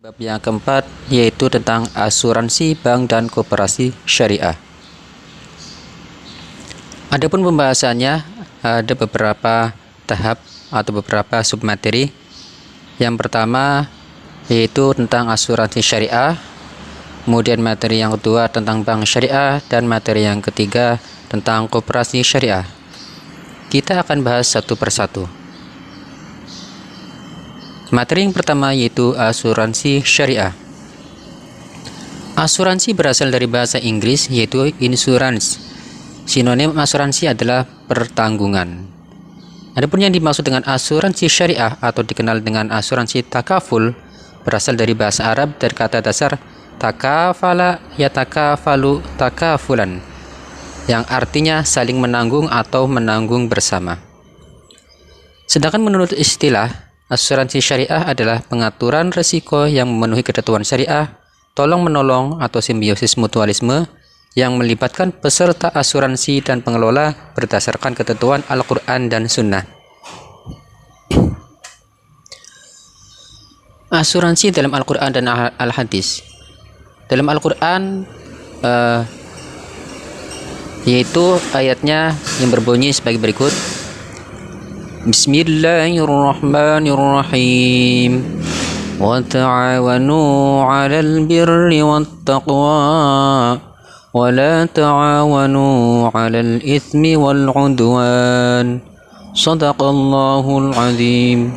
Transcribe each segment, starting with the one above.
Bab yang keempat yaitu tentang asuransi bank dan koperasi syariah. Adapun pembahasannya ada beberapa tahap atau beberapa submateri. Yang pertama yaitu tentang asuransi syariah, kemudian materi yang kedua tentang bank syariah, dan materi yang ketiga tentang koperasi syariah. Kita akan bahas satu persatu. Materi yang pertama yaitu asuransi syariah. Asuransi berasal dari bahasa Inggris yaitu insurance. Sinonim asuransi adalah pertanggungan. Adapun yang dimaksud dengan asuransi syariah atau dikenal dengan asuransi takaful berasal dari bahasa Arab dari kata dasar takafala yatakafalu takafulan, yang artinya saling menanggung atau menanggung bersama. Sedangkan menurut istilah, asuransi syariah adalah pengaturan risiko yang memenuhi ketentuan syariah, tolong-menolong atau simbiosis mutualisme yang melibatkan peserta asuransi dan pengelola berdasarkan ketentuan Al-Quran dan Sunnah. Asuransi dalam Al-Quran dan Al-Hadis. Dalam Al-Quran yaitu ayatnya yang berbunyi sebagai berikut. Bismillahirrahmanirrahim. Wa ta'awanu 'alal birri wattaqwa wa la ta'awanu 'alal itsmi wal 'udwan. Shadaqallahul 'azim.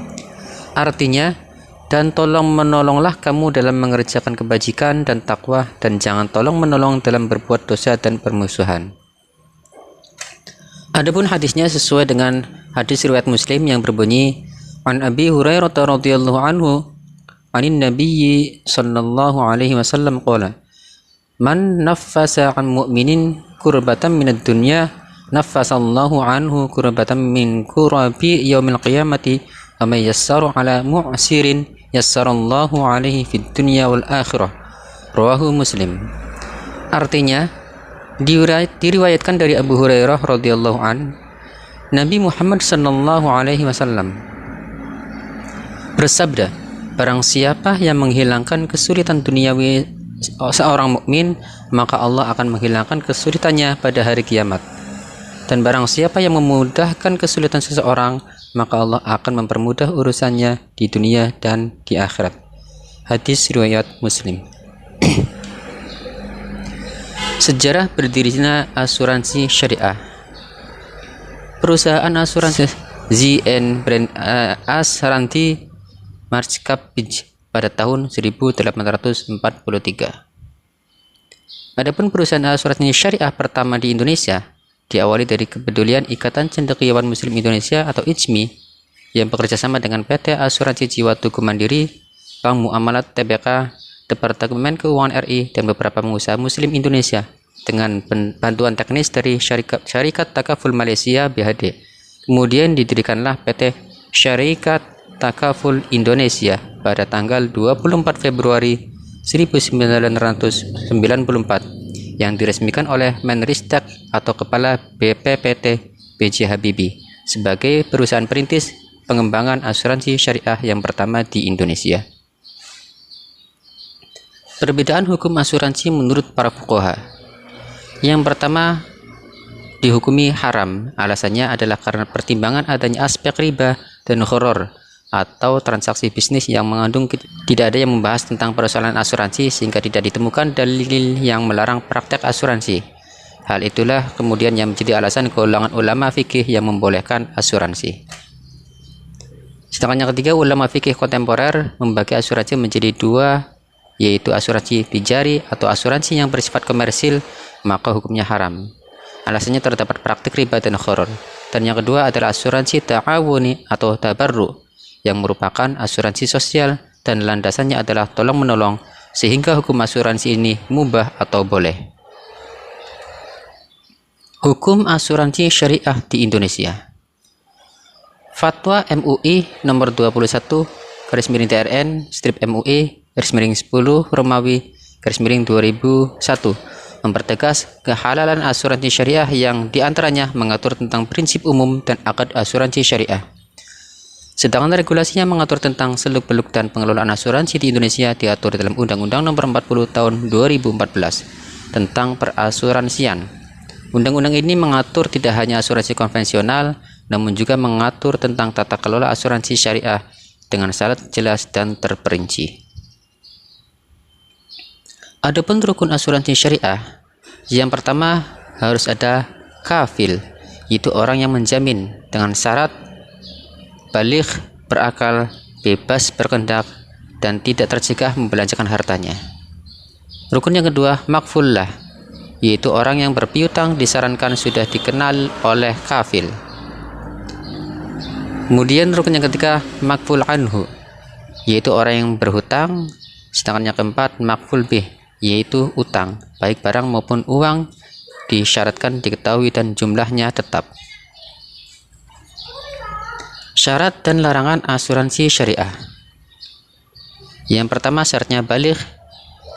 Artinya, dan tolong menolonglah kamu dalam mengerjakan kebajikan dan takwa, dan jangan tolong menolong dalam berbuat dosa dan permusuhan. Adapun hadisnya sesuai dengan hadis riwayat Muslim yang berbunyi, An Abi Hurairah radhiyallahu anhu, anin Nabiyyi sallallahu alaihi wasallam qala, Man naffasa 'an mu'minin kurbatan minad dunya, naffasallahu anhu kurbatan min kurabi yaumil qiyamati, wa may yassaru 'ala mu'sirin yassarallahu alaihi fid dunya wal akhirah. Rawahu Muslim. Artinya, diriwayatkan dari Abu Hurairah radhiyallahu an, Nabi Muhammad sallallahu alaihi wasallam bersabda, barang siapa yang menghilangkan kesulitan duniawi seorang mukmin, maka Allah akan menghilangkan kesulitannya pada hari kiamat. Dan barang siapa yang memudahkan kesulitan seseorang, maka Allah akan mempermudah urusannya di dunia dan di akhirat. Hadis riwayat Muslim. Sejarah berdirinya asuransi syariah. Perusahaan asuransi ZN Brand Asuransi Marskapij pada tahun 1843. Adapun perusahaan asuransi syariah pertama di Indonesia diawali dari kepedulian Ikatan Cendekiawan Muslim Indonesia atau ICMI yang bekerja sama dengan PT Asuransi Jiwa Tugu Mandiri, Bank Muamalat TBK, Departemen Keuangan RI, dan beberapa pengusaha Muslim Indonesia dengan bantuan teknis dari Syarikat Takaful Malaysia BHD. Kemudian didirikanlah PT Syarikat Takaful Indonesia pada tanggal 24 Februari 1994 yang diresmikan oleh Menristek atau Kepala BPPT B.J. Habibie sebagai perusahaan perintis pengembangan asuransi syariah yang pertama di Indonesia. Perbedaan hukum asuransi menurut para fuqaha. Yang pertama, dihukumi haram. Alasannya adalah karena pertimbangan adanya aspek riba dan gharar atau transaksi bisnis yang mengandung tidak ada yang membahas tentang persoalan asuransi sehingga tidak ditemukan dalil yang melarang praktek asuransi. Hal itulah kemudian yang menjadi alasan golongan ulama fikih yang membolehkan asuransi. Sedangkan yang ketiga, ulama fikih kontemporer membagi asuransi menjadi dua, yaitu asuransi tijari atau asuransi yang bersifat komersil, maka hukumnya haram. Alasannya terdapat praktik riba dan gharar. Dan yang kedua adalah asuransi ta'awuni atau tabarru, yang merupakan asuransi sosial dan landasannya adalah tolong-menolong, sehingga hukum asuransi ini mubah atau boleh. Hukum asuransi syariah di Indonesia. Fatwa MUI nomor 21 /TRN MUI /10 Romawi /2001 mempertegas kehalalan asuransi syariah yang diantaranya mengatur tentang prinsip umum dan akad asuransi syariah. Sedangkan regulasinya mengatur tentang seluk-beluk dan pengelolaan asuransi di Indonesia diatur dalam Undang-Undang Nomor 40 Tahun 2014 tentang perasuransian. Undang-undang ini mengatur tidak hanya asuransi konvensional, namun juga mengatur tentang tata kelola asuransi syariah dengan syarat jelas dan terperinci. Adapun rukun asuransi syariah, yang pertama harus ada kafil, yaitu orang yang menjamin dengan syarat baligh, berakal, bebas berkehendak, dan tidak tercegah membelanjakan hartanya. Rukun yang kedua, makfullah, yaitu orang yang berpiutang disarankan sudah dikenal oleh kafil. Kemudian rukun yang ketiga, makful anhu, yaitu orang yang berhutang. Sedangkan yang keempat, makful bih, yaitu utang, baik barang maupun uang, disyaratkan diketahui dan jumlahnya tetap. Syarat dan larangan asuransi syariah. Yang pertama syaratnya baligh,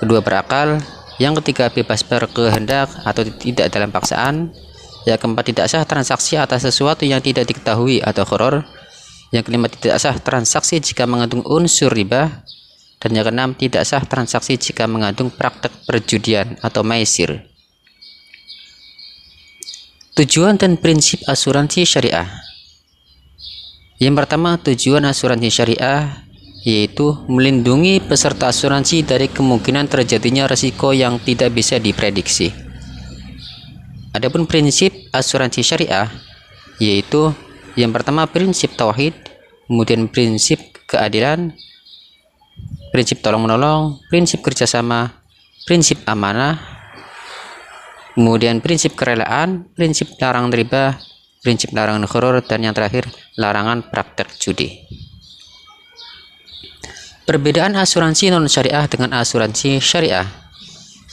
kedua berakal, yang ketiga bebas berkehendak atau tidak dalam paksaan, yang keempat tidak sah transaksi atas sesuatu yang tidak diketahui atau gharar, yang kelima tidak sah transaksi jika mengandung unsur riba, dan yang keenam tidak sah transaksi jika mengandung praktek perjudian atau maisir. Tujuan dan prinsip asuransi syariah. Yang pertama, tujuan asuransi syariah yaitu melindungi peserta asuransi dari kemungkinan terjadinya risiko yang tidak bisa diprediksi. Adapun prinsip asuransi syariah yaitu yang pertama prinsip tauhid, kemudian prinsip keadilan, prinsip tolong-menolong, prinsip kerjasama, prinsip amanah, kemudian prinsip kerelaan, prinsip larangan riba, prinsip larangan gharar, dan yang terakhir larangan praktek judi. Perbedaan asuransi non syariah dengan asuransi syariah.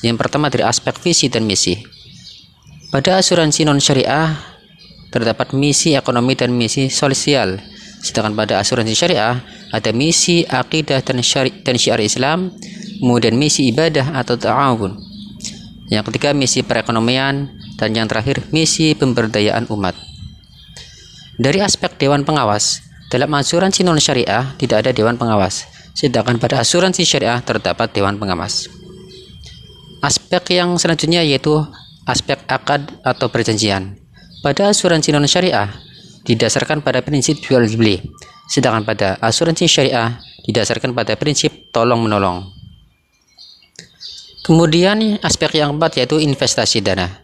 Yang pertama dari aspek visi dan misi. Pada asuransi non syariah terdapat misi ekonomi dan misi sosial, sedangkan pada asuransi syariah ada misi akidah dan syiar Islam, kemudian misi ibadah atau ta'awun. Yang ketiga misi perekonomian, dan yang terakhir misi pemberdayaan umat. Dari aspek dewan pengawas, dalam asuransi non syariah tidak ada dewan pengawas, sedangkan pada asuransi syariah terdapat dewan pengawas. Aspek yang selanjutnya yaitu aspek akad atau perjanjian. Pada asuransi non syariah didasarkan pada prinsip jual beli, sedangkan pada asuransi syariah didasarkan pada prinsip tolong menolong. Kemudian aspek yang keempat yaitu investasi dana.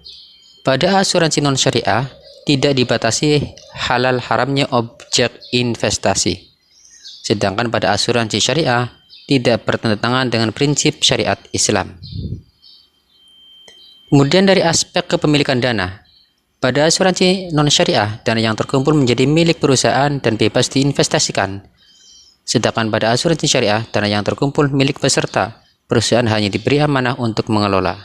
Pada asuransi non syariah tidak dibatasi halal haramnya objek investasi, sedangkan pada asuransi syariah tidak bertentangan dengan prinsip syariat Islam. Kemudian dari aspek kepemilikan dana, pada asuransi non syariah dana yang terkumpul menjadi milik perusahaan dan bebas diinvestasikan, sedangkan pada asuransi syariah dana yang terkumpul milik peserta, perusahaan hanya diberi amanah untuk mengelola.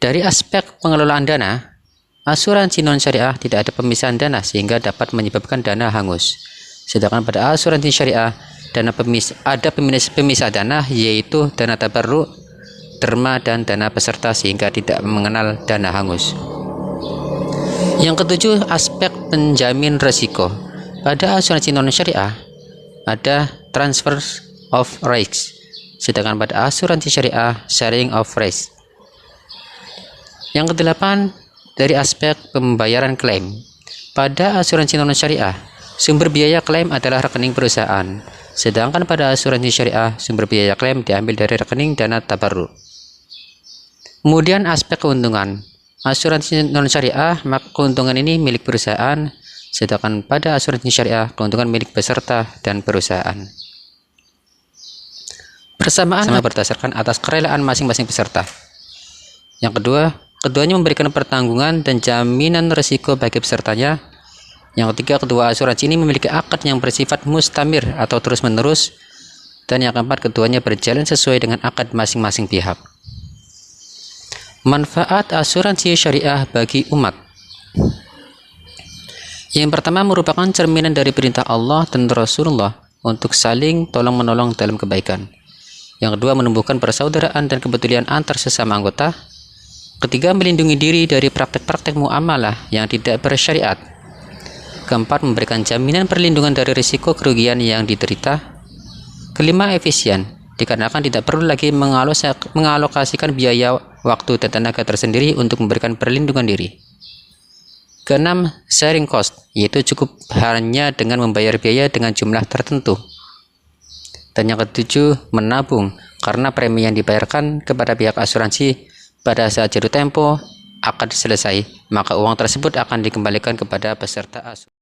Dari aspek pengelolaan dana, asuransi non syariah tidak ada pemisahan dana sehingga dapat menyebabkan dana hangus. Sedangkan pada asuransi syariah ada pemisah dana yaitu dana tabarruk, derma, dan dana peserta sehingga tidak mengenal dana hangus. Yang ketujuh, aspek penjamin risiko. Pada asuransi non syariah ada transfer of risk, sedangkan pada asuransi syariah sharing of risk. Yang kedelapan, dari aspek pembayaran klaim. Pada asuransi non syariah, sumber biaya klaim adalah rekening perusahaan, sedangkan pada asuransi syariah sumber biaya klaim diambil dari rekening dana tabarruk. Kemudian aspek keuntungan. Asuransi non syariah, maka keuntungan ini milik perusahaan, sedangkan pada asuransi syariah keuntungan milik peserta dan perusahaan. Persamaan sama berdasarkan atas kerelaan masing-masing peserta. Yang kedua, keduanya memberikan pertanggungan dan jaminan risiko bagi pesertanya. Yang ketiga, kedua asuransi ini memiliki akad yang bersifat mustamir atau terus-menerus. Dan yang keempat, keduanya berjalan sesuai dengan akad masing-masing pihak. Manfaat asuransi syariah bagi umat. Yang pertama merupakan cerminan dari perintah Allah dan Rasulullah untuk saling tolong-menolong dalam kebaikan. Yang kedua, menumbuhkan persaudaraan dan kepedulian antar sesama anggota. Ketiga, melindungi diri dari praktek-praktek muamalah yang tidak bersyariat. Keempat, memberikan jaminan perlindungan dari risiko kerugian yang diderita. Kelima, efisien, dikarenakan tidak perlu lagi mengalokasikan biaya, waktu, dan tenaga tersendiri untuk memberikan perlindungan diri. Keenam, sharing cost, yaitu cukup hanya dengan membayar biaya dengan jumlah tertentu. Dan yang ketujuh, menabung, karena premi yang dibayarkan kepada pihak asuransi pada saat jatuh tempo akan selesai, maka uang tersebut akan dikembalikan kepada peserta asuransi.